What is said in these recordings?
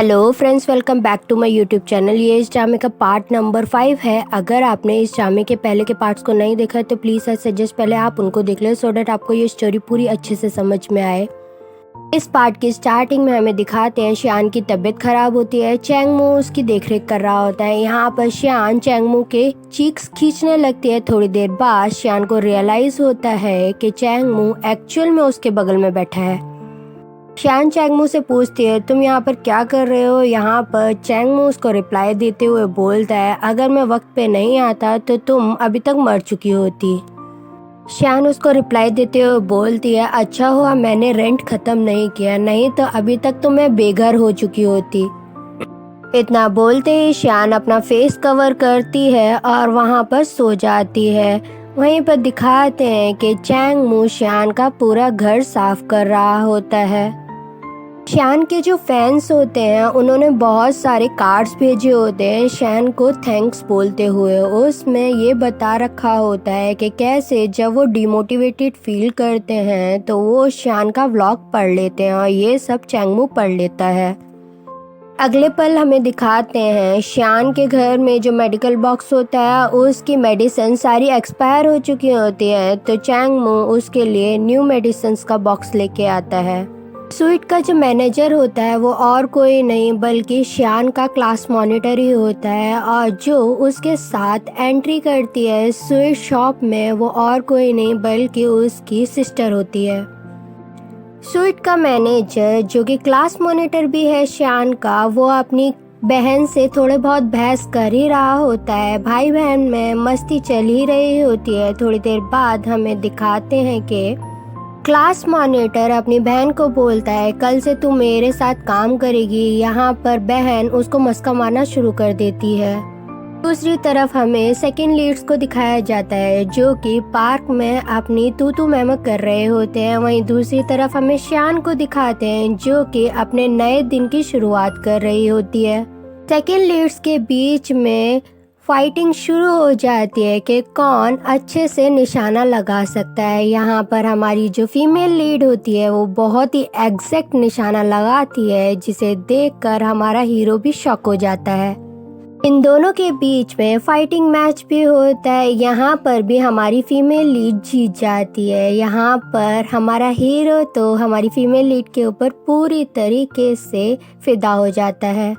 Hello friends, welcome back to my YouTube channel. ये इस ड्रामे का पार्ट नंबर 5 है। अगर आपने इस ड्रामे के पहले के पार्ट्स को नहीं देखा है तो प्लीज़ आई सजेस्ट पहले आप उनको देख लें सो डैट आपको ये स्टोरी पूरी अच्छे से समझ में आए। इस पार्ट की स्टार्टिंग में हमें दिखाते हैं श्यान की तबीयत खराब होती है। चैंगमू उसकी देखरेख कर रहा होता है। यहाँ पर श्यान चैंगमू के चीक्स खींचने लगती है। थोड़ी देर बाद श्यान को रियलाइज होता है कि चैंगमू एक्चुअल में उसके बगल में बैठा है। श्यान चैंगमू से पूछती है, तुम यहाँ पर क्या कर रहे हो? यहाँ पर चैंगमू उसको रिप्लाई देते हुए बोलता है, अगर मैं वक्त पे नहीं आता तो तुम अभी तक मर चुकी होती। श्यान उसको रिप्लाई देते हुए बोलती है, अच्छा हुआ मैंने रेंट खत्म नहीं किया, नहीं तो अभी तक तो मैं बेघर हो चुकी होती। इतना बोलते ही श्यान अपना फेस कवर करती है और वहाँ पर सो जाती है। वहीं पर दिखाते हैं कि चैंगमू श्यान का पूरा घर साफ कर रहा होता है। श्यान के जो फैंस होते हैं उन्होंने बहुत सारे कार्ड्स भेजे होते हैं श्यान को थैंक्स बोलते हुए। उसमें ये बता रखा होता है कि कैसे जब वो डिमोटिवेटेड फील करते हैं तो वो श्यान का व्लॉग पढ़ लेते हैं और ये सब चैंगमू पढ़ लेता है। अगले पल हमें दिखाते हैं श्यान के घर में जो मेडिकल बॉक्स होता है उसकी मेडिसिन सारी एक्सपायर हो चुकी होती है, तो चैंगमू उसके लिए न्यू मेडिसिन का बॉक्स लेके आता है। स्वीट का जो मैनेजर होता है वो और कोई नहीं बल्कि श्यान का क्लास मॉनिटर ही होता है, और जो उसके साथ एंट्री करती है स्वीट शॉप में वो और कोई नहीं बल्कि उसकी सिस्टर होती है। स्वीट का मैनेजर जो कि क्लास मॉनिटर भी है श्यान का, वो अपनी बहन से थोड़े बहुत बहस कर ही रहा होता है। भाई बहन में मस्ती चल ही रही होती है। थोड़ी देर बाद हमें दिखाते हैं कि क्लास मॉनिटर अपनी बहन को बोलता है, कल से तू मेरे साथ काम करेगी। यहाँ पर बहन उसको मस्का मारना शुरू कर देती है। दूसरी तरफ हमें सेकंड लीड्स को दिखाया जाता है जो कि पार्क में अपनी तू मैमक कर रहे होते हैं। वहीं दूसरी तरफ हमें श्यान को दिखाते हैं जो कि अपने नए दिन की शुरुआत कर रही होती है। सेकंड लीड्स के बीच में फाइटिंग शुरू हो जाती है कि कौन अच्छे से निशाना लगा सकता है। यहाँ पर हमारी जो फीमेल लीड होती है वो बहुत ही एग्जैक्ट निशाना लगाती है जिसे देखकर हमारा हीरो भी शॉक हो जाता है। इन दोनों के बीच में फाइटिंग मैच भी होता है। यहाँ पर भी हमारी फीमेल लीड जीत जाती है। यहाँ पर हमारा हीरो तो हमारी फीमेल लीड के ऊपर पूरी तरीके से फिदा हो जाता है।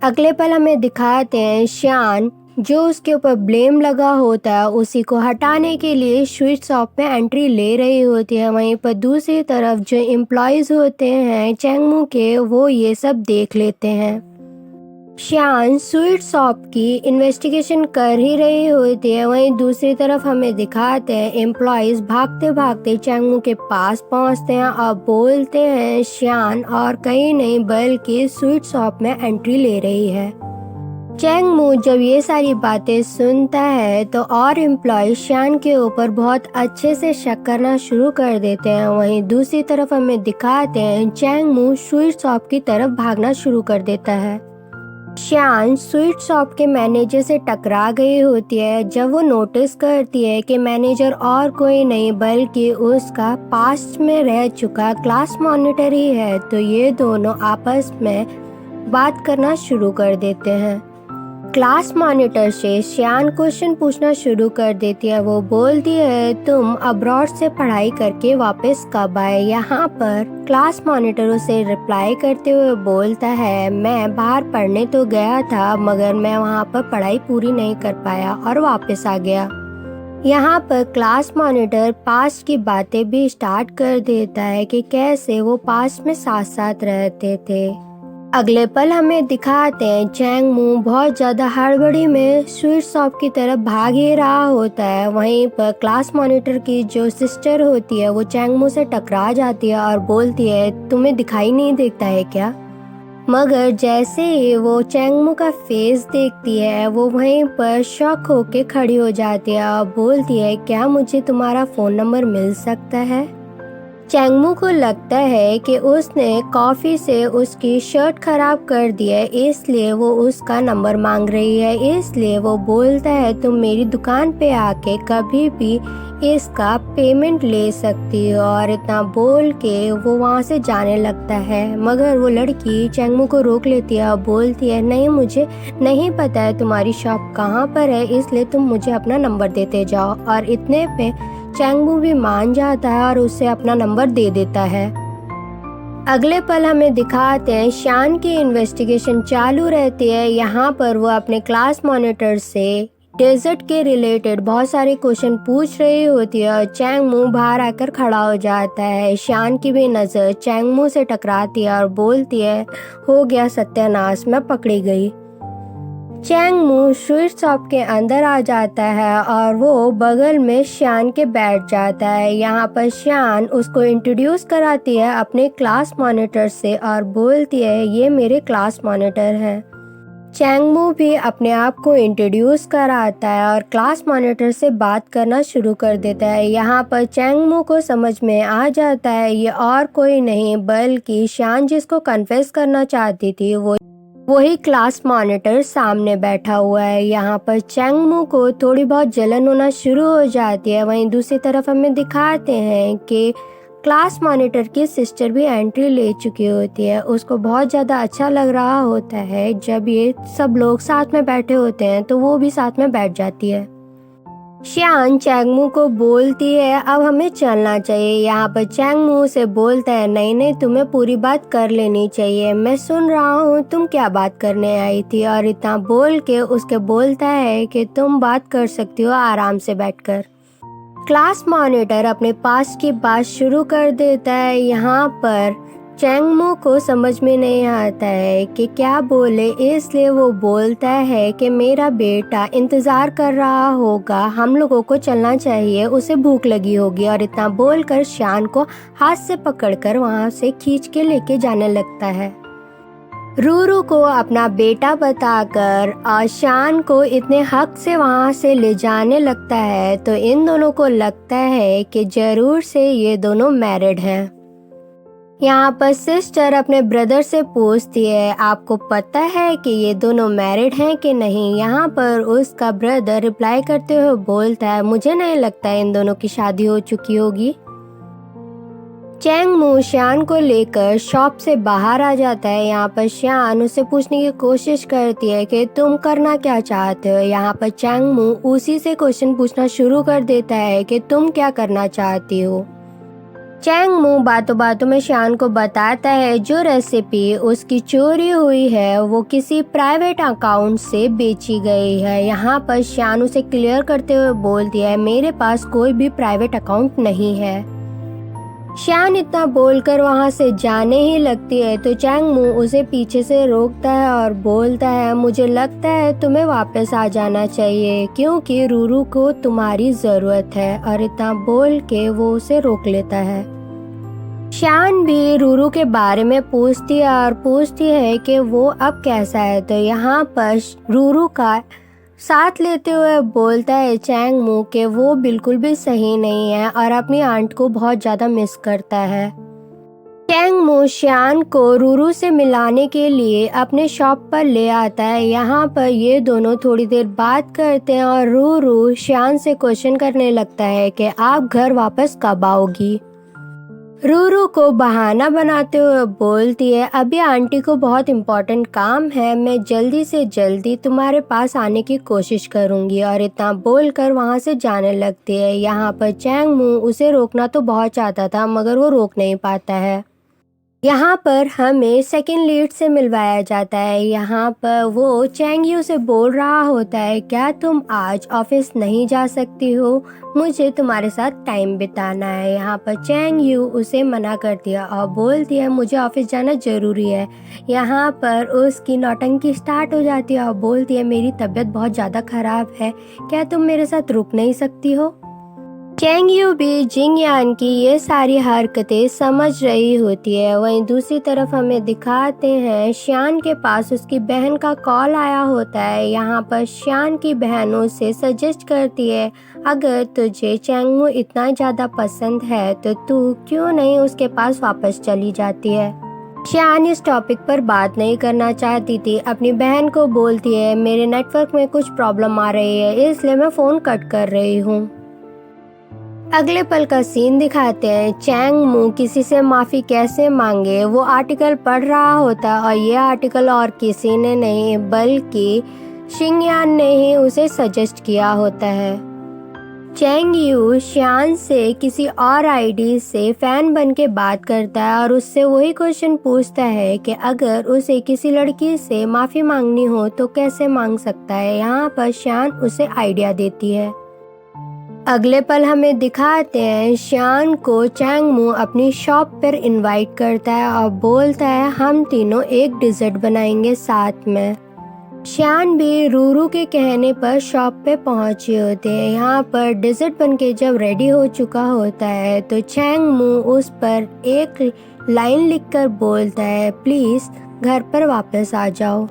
अगले पल हमें दिखाते हैं श्यान जो उसके ऊपर ब्लेम लगा होता है उसी को हटाने के लिए स्वीट शॉप में एंट्री ले रही होती है। वहीं पर दूसरी तरफ जो एम्प्लॉयज होते हैं चैंगमू के, वो ये सब देख लेते हैं। श्यान स्वीट शॉप की इन्वेस्टिगेशन कर ही रही होती है। वहीं दूसरी तरफ हमें दिखाते हैं एम्प्लॉयज भागते भागते चैंगमू के पास पहुंचते हैं और बोलते हैं श्यान और कहीं नहीं बल्कि स्वीट शॉप में एंट्री ले रही है। चैंगमू जब ये सारी बातें सुनता है तो और एम्प्लॉय श्यान के ऊपर बहुत अच्छे से शक करना शुरू कर देते हैं। वहीं दूसरी तरफ हमें दिखाते हैं चैंगमू स्वीट शॉप की तरफ भागना शुरू कर देता है। श्यान स्वीट शॉप के मैनेजर से टकरा गई होती है जब वो नोटिस करती है कि मैनेजर और कोई नहीं बल्कि उसका पास्ट में रह चुका क्लास मॉनिटर ही है। तो ये दोनों आपस में बात करना शुरू कर देते हैं। क्लास मॉनिटर से श्यान क्वेश्चन पूछना शुरू कर देती है। वो बोलती है, तुम अब्रॉड से पढ़ाई करके वापस कब आए? यहाँ पर क्लास मॉनिटर उसे रिप्लाई करते हुए बोलता है, मैं बाहर पढ़ने तो गया था मगर मैं वहाँ पर पढ़ाई पूरी नहीं कर पाया और वापस आ गया। यहाँ पर क्लास मॉनिटर पास्ट की बातें भी स्टार्ट कर देता है कि कैसे वो पास्ट में साथ साथ रहते थे। अगले पल हमें दिखाते हैं चैंगमू बहुत ज्यादा हड़बड़ी में स्वीट शॉप की तरफ भाग ही रहा होता है। वहीं पर क्लास मॉनिटर की जो सिस्टर होती है वो चैंगमू से टकरा जाती है और बोलती है, तुम्हें दिखाई नहीं देता है क्या? मगर जैसे ही वो चैंगमू का फेस देखती है वो वहीं पर शॉक होके खड़ी हो जाती है और बोलती है, क्या मुझे तुम्हारा फोन नंबर मिल सकता है? चैंगमू को लगता है कि उसने कॉफी से उसकी शर्ट खराब कर दी है इसलिए वो उसका नंबर मांग रही है। इसलिए वो बोलता है, तुम मेरी दुकान पे आके कभी भी इसका पेमेंट ले सकती हो। और इतना बोल के वो वहाँ से जाने लगता है, मगर वो लड़की चैंगमू को रोक लेती है और बोलती है, नहीं, मुझे नहीं पता है तुम्हारी शॉप कहाँ पर है, इसलिए तुम मुझे अपना नंबर देते जाओ। और इतने पे चैंगमू भी मान जाता है और उसे अपना नंबर दे देता है। अगले पल हमें दिखाते हैं शान की इन्वेस्टिगेशन चालू रहती है। यहाँ पर वो अपने क्लास मॉनिटर से डेजर्ट के रिलेटेड बहुत सारे क्वेश्चन पूछ रही होती है और चैंगमू बाहर आकर खड़ा हो जाता है। शान की भी नज़र चैंगमू से टकराती है और बोलती है, हो गया सत्यानाश, मैं पकड़ी गई। चैंगमू स्वीट शॉप के अंदर आ जाता है और वो बगल में शान के बैठ जाता है। यहाँ पर शान उसको इंट्रोड्यूस कराती है अपने क्लास मॉनिटर से और बोलती है, ये मेरे क्लास मॉनिटर हैं। चैंगमू भी अपने आप को इंट्रोड्यूस कराता है और क्लास मॉनिटर से बात करना शुरू कर देता है। यहाँ पर चैंगमू को समझ में आ जाता है ये और कोई नहीं बल्कि शान जिसको कन्फेस करना चाहती थी वही क्लास मॉनिटर सामने बैठा हुआ है। यहाँ पर चैंगमू को थोड़ी बहुत जलन होना शुरू हो जाती है। वहीं दूसरी तरफ हमें दिखाते हैं कि क्लास मॉनिटर की सिस्टर भी एंट्री ले चुकी होती है। उसको बहुत ज़्यादा अच्छा लग रहा होता है जब ये सब लोग साथ में बैठे होते हैं, तो वो भी साथ में बैठ जाती है। शान चैंगमू को बोलती है, अब हमें चलना चाहिए। यहाँ पर चैंगमू से बोलता है, नहीं नहीं, तुम्हें पूरी बात कर लेनी चाहिए, मैं सुन रहा हूँ तुम क्या बात करने आई थी। और इतना बोल के उसके बोलता है कि तुम बात कर सकती हो आराम से बैठकर। क्लास मॉनिटर अपने पास की बात शुरू कर देता है। यहाँ पर चैंगमू को समझ में नहीं आता है कि क्या बोले, इसलिए वो बोलता है कि मेरा बेटा इंतज़ार कर रहा होगा, हम लोगों को चलना चाहिए, उसे भूख लगी होगी। और इतना बोलकर शान को हाथ से पकड़कर वहाँ से खींच के लेके जाने लगता है। रूरू को अपना बेटा बताकर शान को इतने हक से वहाँ से ले जाने लगता है, तो इन दोनों को लगता है कि जरूर से ये दोनों मैरिड हैं। यहाँ पर सिस्टर अपने ब्रदर से पूछती है, आपको पता है कि ये दोनों मैरिड हैं कि नहीं। यहाँ पर उसका ब्रदर रिप्लाई करते हुए बोलता है, मुझे नहीं लगता इन दोनों की शादी हो चुकी होगी। चैंगमू शान को लेकर शॉप से बाहर आ जाता है। यहाँ पर शान उसे पूछने की कोशिश करती है कि तुम करना क्या चाहते हो। यहाँ पर चैंगमू उसी से क्वेश्चन पूछना शुरू कर देता है कि तुम क्या करना चाहती हो। चैंगमू बातों बातों में शान को बताता है जो रेसिपी उसकी चोरी हुई है वो किसी प्राइवेट अकाउंट से बेची गई है। यहाँ पर शान उसे क्लियर करते हुए बोलती है, मेरे पास कोई भी प्राइवेट अकाउंट नहीं है। शान इतना बोलकर वहाँ से जाने ही लगती है, तो चैंगमू उसे पीछे से रोकता है और बोलता है, मुझे लगता है तुम्हें वापस आ जाना चाहिए क्योंकि रूरू को तुम्हारी ज़रूरत है। और इतना बोल के वो उसे रोक लेता है। शान भी रूरू के बारे में पूछती है और पूछती है कि वो अब कैसा है, तो यहाँ पर रूरू का साथ लेते हुए बोलता है चैंगमू कि वो बिल्कुल भी सही नहीं है और अपनी आंट को बहुत ज़्यादा मिस करता है। चैंगमू शान को रूरू से मिलाने के लिए अपने शॉप पर ले आता है। यहाँ पर ये दोनों थोड़ी देर बात करते हैं और रूरू शान से क्वेश्चन करने लगता है कि आप घर वापस कब आओगी। रूरू को बहाना बनाते हुए बोलती है, अभी आंटी को बहुत इम्पोर्टेंट काम है, मैं जल्दी से जल्दी तुम्हारे पास आने की कोशिश करूंगी। और इतना बोलकर वहां से जाने लगती है। यहाँ पर चैंगमू उसे रोकना तो बहुत चाहता था मगर वो रोक नहीं पाता है। यहाँ पर हमें सेकंड लीड से मिलवाया जाता है। यहाँ पर वो चैंगयू से बोल रहा होता है, क्या तुम आज ऑफिस नहीं जा सकती हो, मुझे तुम्हारे साथ टाइम बिताना है। यहाँ पर चैंगयू उसे मना करती है और बोलती है मुझे ऑफिस जाना ज़रूरी है। यहाँ पर उसकी नौटंकी स्टार्ट हो जाती है और बोलती है मेरी तबीयत बहुत ज़्यादा ख़राब है, क्या तुम मेरे साथ रुक नहीं सकती हो। चैंगयू भी जिंगयान की ये सारी हरकतें समझ रही होती है। वहीं दूसरी तरफ हमें दिखाते हैं शान के पास उसकी बहन का कॉल आया होता है। यहाँ पर शान की बहन उसे सजेस्ट करती है, अगर तुझे चैंगमू इतना ज़्यादा पसंद है तो तू क्यों नहीं उसके पास वापस चली जाती है। शान इस टॉपिक पर बात नहीं करना चाहती थी। अपनी बहन को बोलती है मेरे नेटवर्क में कुछ प्रॉब्लम आ रही है इसलिए मैं फ़ोन कट कर रही हूँ। अगले पल का सीन दिखाते हैं चैंग मू किसी से माफ़ी कैसे मांगे। वो आर्टिकल पढ़ रहा होता और ये आर्टिकल और किसी ने नहीं बल्कि शिंगयान ने ही उसे सजेस्ट किया होता है। चैंग यू शियान से किसी और आईडी से फैन बन के बात करता है और उससे वही क्वेश्चन पूछता है कि अगर उसे किसी लड़की से माफ़ी मांगनी हो तो कैसे मांग सकता है। यहाँ पर शियान उसे आइडिया देती है। अगले पल हमें दिखाते हैं शियान को चैंग मू अपनी शॉप पर इनवाइट करता है और बोलता है हम तीनों एक डिज़र्ट बनाएंगे साथ में। शियान भी रूरू के कहने पर शॉप पे पहुंचे होते हैं। यहाँ पर डिज़र्ट बनके जब रेडी हो चुका होता है तो चैंग मू उस पर एक लाइन लिखकर बोलता है प्लीज़ घर पर वापस आ जाओ।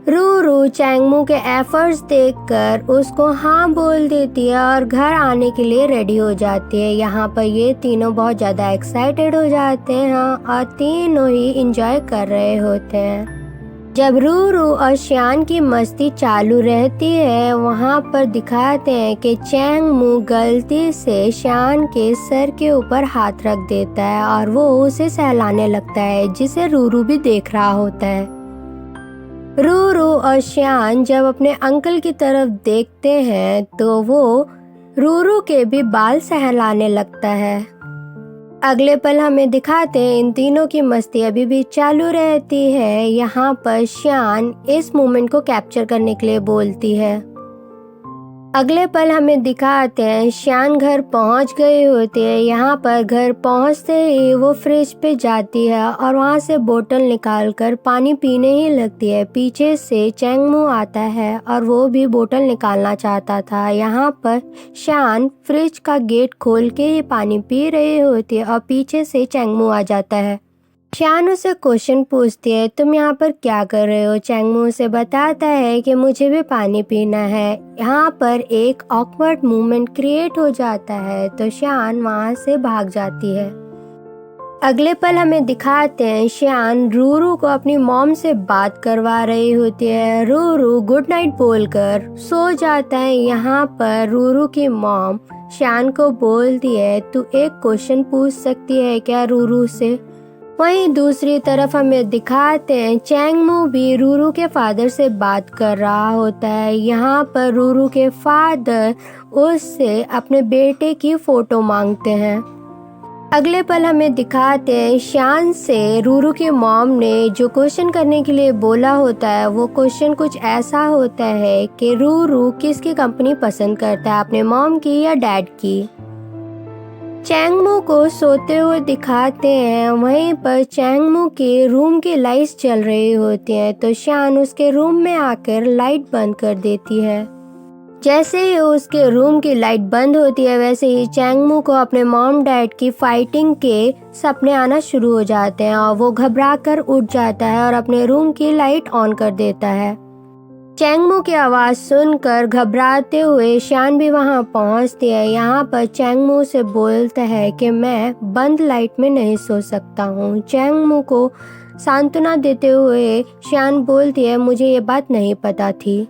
रूरू चैंग मू के एफर्ट्स देखकर उसको हाँ बोल देती है और घर आने के लिए रेडी हो जाती है। यहाँ पर ये तीनों बहुत ज़्यादा एक्साइटेड हो जाते हैं और तीनों ही इंजॉय कर रहे होते हैं। जब रूरू और शियान की मस्ती चालू रहती है वहाँ पर दिखाते हैं कि चैंग मू गलती से शियान के सर के ऊपर हाथ रख देता है और वो उसे सहलाने लगता है जिसे रूरू भी देख रहा होता है। रूरू और शियान जब अपने अंकल की तरफ देखते हैं तो वो रूरू के भी बाल सहलाने लगता है। अगले पल हमें दिखाते हैं इन तीनों की मस्ती अभी भी चालू रहती है। यहाँ पर शियान इस मोमेंट को कैप्चर करने के लिए बोलती है। अगले पल हमें दिखाते हैं शियान घर पहुँच गए होते हैं। यहाँ पर घर पहुँचते ही वो फ्रिज पे जाती है और वहाँ से बोतल निकालकर पानी पीने ही लगती है। पीछे से चैंग मू आता है और वो भी बोतल निकालना चाहता था। यहाँ पर शियान फ्रिज का गेट खोल के ही पानी पी रही होती है और पीछे से चैंग मू आ जाता है। शियान उसे क्वेश्चन पूछती है तुम यहाँ पर क्या कर रहे हो। चैंग मू उसे बताता है कि मुझे भी पानी पीना है। यहाँ पर एक ऑकवर्ड मूवमेंट क्रिएट हो जाता है तो शियान वहाँ से भाग जाती है। अगले पल हमें दिखाते हैं शियान रूरू को अपनी मॉम से बात करवा रही होती है। रूरू गुड नाइट बोलकर सो जाता है। यहाँ पर रूरू की मॉम शियान को बोलती है तू एक क्वेश्चन पूछ सकती है क्या रूरू से। वहीं दूसरी तरफ हमें दिखाते हैं चैंग मू भी रूरू के फादर से बात कर रहा होता है। यहाँ पर रूरू के फादर उससे अपने बेटे की फोटो मांगते हैं। अगले पल हमें दिखाते हैं शियान से रूरू की मॉम ने जो क्वेश्चन करने के लिए बोला होता है वो क्वेश्चन कुछ ऐसा होता है कि रूरू किसकी कंपनी पसंद करता है अपने मॉम की या डैड की। चैंग मू को सोते हुए दिखाते हैं। वहीं पर चैंग मू के रूम की लाइट्स जल रही होती हैं तो शियान उसके रूम में आकर लाइट बंद कर देती है। जैसे ही उसके रूम की लाइट बंद होती है वैसे ही चैंग मू को अपने मॉम डैड की फाइटिंग के सपने आना शुरू हो जाते हैं और वो घबरा कर उठ जाता है और अपने रूम की लाइट ऑन कर देता है। चैंग मू की आवाज़ सुनकर घबराते हुए शियान भी वहां पहुंचती है। यहाँ पर चैंग मू से बोलता है कि मैं बंद लाइट में नहीं सो सकता हूँ। चैंग मू को सांत्वना देते हुए शियान बोलती है मुझे ये बात नहीं पता थी।